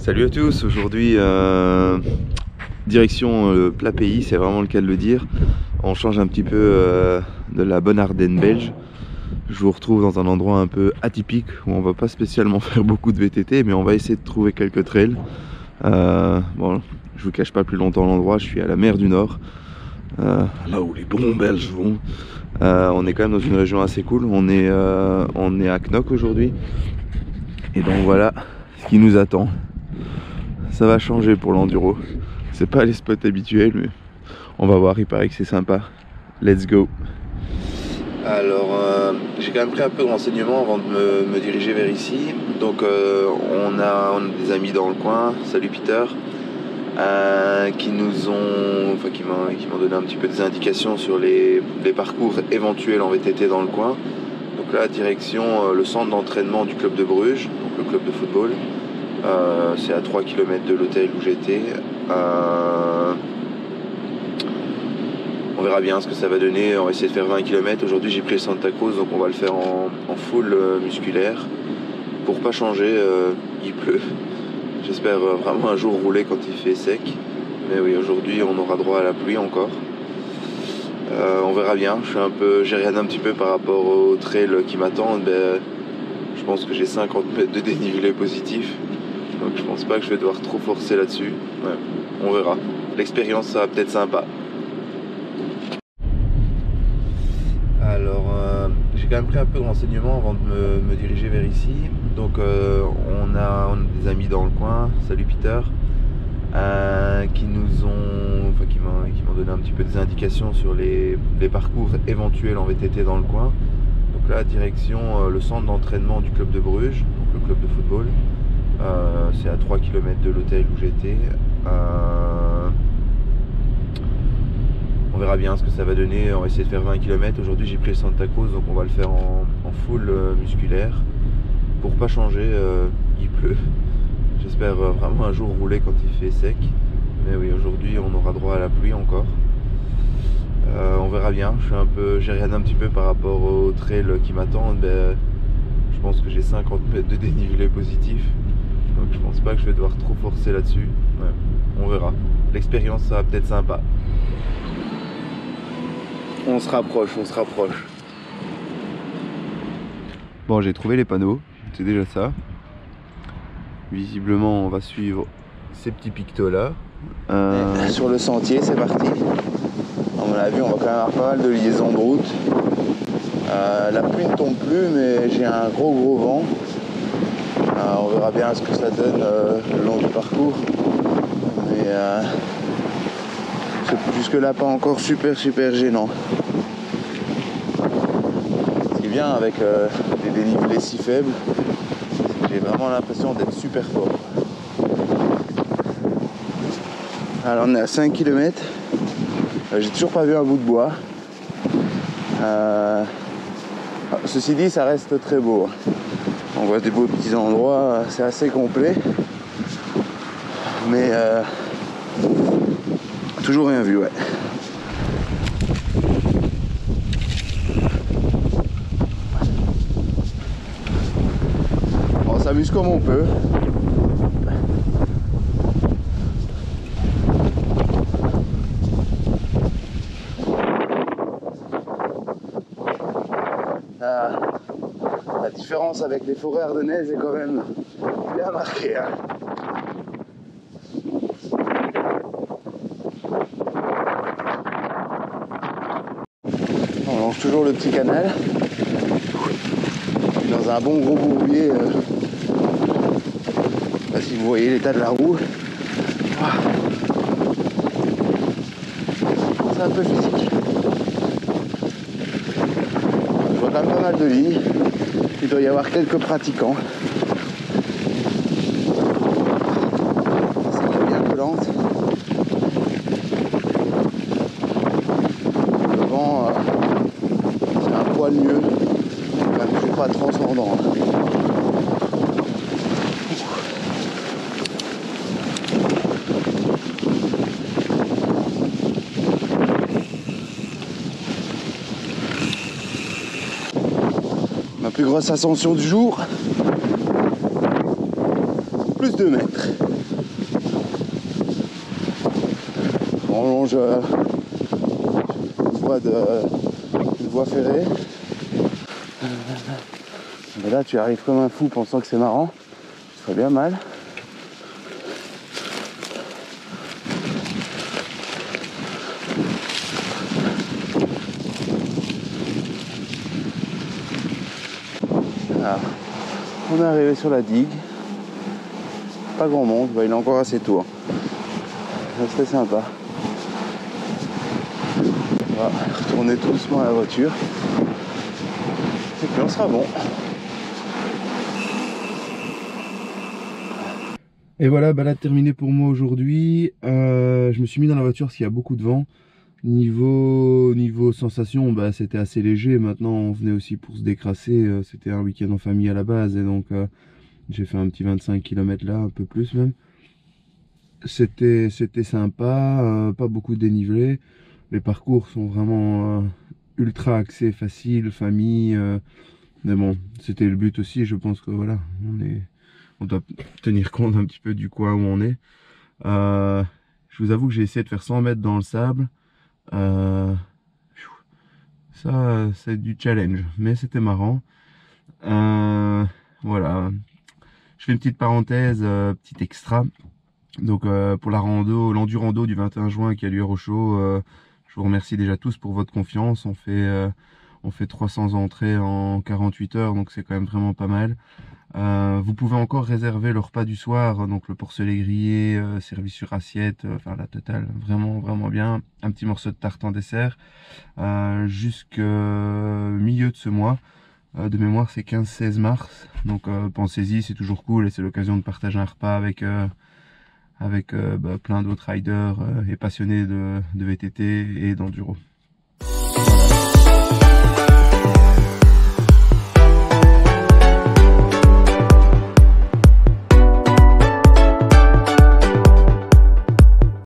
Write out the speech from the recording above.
Salut à tous, aujourd'hui direction plat pays, c'est vraiment le cas de le dire. On change un petit peu de la bonne Ardenne belge. Je vous retrouve dans un endroit un peu atypique où on va pas spécialement faire beaucoup de VTT, mais on va essayer de trouver quelques trails. Bon, je vous cache pas plus longtemps l'endroit, je suis à la mer du Nord, là où les bons Belges vont. On est quand même dans une région assez cool, on est à Knock aujourd'hui. Et donc voilà ce qui nous attend. Ça va changer pour l'enduro. C'est pas les spots habituels, mais on va voir, il paraît que c'est sympa. Let's go. Alors, j'ai quand même pris un peu de renseignements avant de me diriger vers ici. Donc, on a des amis dans le coin. Salut Peter. Qui m'ont donné un petit peu des indications sur les parcours éventuels en VTT dans le coin. Donc là, direction le centre d'entraînement du club de Bruges, donc le club de football. C'est à 3 km de l'hôtel où j'étais. On verra bien ce que ça va donner. On va essayer de faire 20 km. Aujourd'hui j'ai pris le Santa Cruz, donc on va le faire en full musculaire. Pour pas changer, il pleut. J'espère vraiment un jour rouler quand il fait sec. Mais oui, aujourd'hui on aura droit à la pluie encore. On verra bien. J'ai regardé un petit peu par rapport aux trails qui m'attendent. Je pense que j'ai 50 mètres de dénivelé positif. Donc je pense pas que je vais devoir trop forcer là-dessus. Ouais, on verra. L'expérience sera peut-être sympa. Alors j'ai quand même pris un peu de renseignements avant de me diriger vers ici. Donc on a des amis dans le coin. Salut Peter. Qui m'ont donné un petit peu des indications sur les parcours éventuels en VTT dans le coin. Donc là, direction le centre d'entraînement du club de Bruges, donc le club de football. C'est à 3 km de l'hôtel où j'étais. On verra bien ce que ça va donner. On va essayer de faire 20 km. Aujourd'hui j'ai pris le Santa Cruz, donc on va le faire en full musculaire. Pour pas changer, il pleut. J'espère vraiment un jour rouler quand il fait sec. Mais oui, aujourd'hui on aura droit à la pluie encore. On verra bien. J'ai regardé un petit peu par rapport aux trails qui m'attendent. Je pense que j'ai 50 mètres de dénivelé positif. Donc je pense pas que je vais devoir trop forcer là-dessus. Ouais, on verra. L'expérience sera peut-être sympa. On se rapproche. Bon, j'ai trouvé les panneaux. C'est déjà ça. Visiblement, on va suivre ces petits pictos là. Sur le sentier, c'est parti. À mon avis, on va quand même avoir pas mal de liaisons de route. La pluie ne tombe plus, mais j'ai un gros vent. On verra bien ce que ça donne le long du parcours. Mais c'est jusque là pas encore super gênant. Ce qui est bien avec des dénivelés si faibles, j'ai vraiment l'impression d'être super fort. Alors on est à 5 km. J'ai toujours pas vu un bout de bois. Ceci dit, ça reste très beau. On voit des beaux petits endroits, c'est assez complet. Mais toujours rien vu, ouais. On s'amuse comme on peut. La différence avec les forêts ardennaises est quand même bien marquée. Hein. On longe toujours le petit canal. Je suis dans un bon gros bourbier. Je sais pas si vous voyez l'état de la roue. C'est un peu physique. Je vois quand même pas mal de lignes. Il doit y avoir quelques pratiquants. C'est bien collante. Le vent, c'est un poil mieux. Même je suis pas transcendant. Ma plus grosse ascension du jour, plus de 2 mètres. on longe une voie ferrée. Mais là tu arrives comme un fou pensant que c'est marrant, tu te ferais bien mal. Alors, on est arrivé sur la digue. Pas grand monde, bah, il est encore assez tôt. C'était sympa. On va retourner tout doucement à la voiture. Et puis on sera bon. Et voilà, balade terminée pour moi aujourd'hui. Je me suis mis dans la voiture parce qu'il y a beaucoup de vent. Niveau sensation, bah, c'était assez léger. Maintenant, on venait aussi pour se décrasser. C'était un week-end en famille à la base. Et donc, j'ai fait un petit 25 km là, un peu plus même. C'était sympa, pas beaucoup de dénivelé. Les parcours sont vraiment ultra axés, faciles, famille. Mais bon, c'était le but aussi. Je pense que voilà, on doit tenir compte un petit peu du coin où on est. Je vous avoue que j'ai essayé de faire 100 mètres dans le sable. Ça, c'est du challenge, mais c'était marrant. Voilà. Je fais une petite parenthèse, petit extra. Donc pour la l'endurando du 21 juin qui a lieu à Rochaud, je vous remercie déjà tous pour votre confiance. On fait 300 entrées en 48 heures, donc c'est quand même vraiment pas mal. Vous pouvez encore réserver le repas du soir, donc le porcelet grillé, servi sur assiette, enfin la totale, vraiment vraiment bien. Un petit morceau de tarte en dessert, jusqu'au milieu de ce mois. De mémoire c'est 15-16 mars, donc pensez-y, c'est toujours cool et c'est l'occasion de partager un repas avec plein d'autres riders et passionnés de VTT et d'enduro.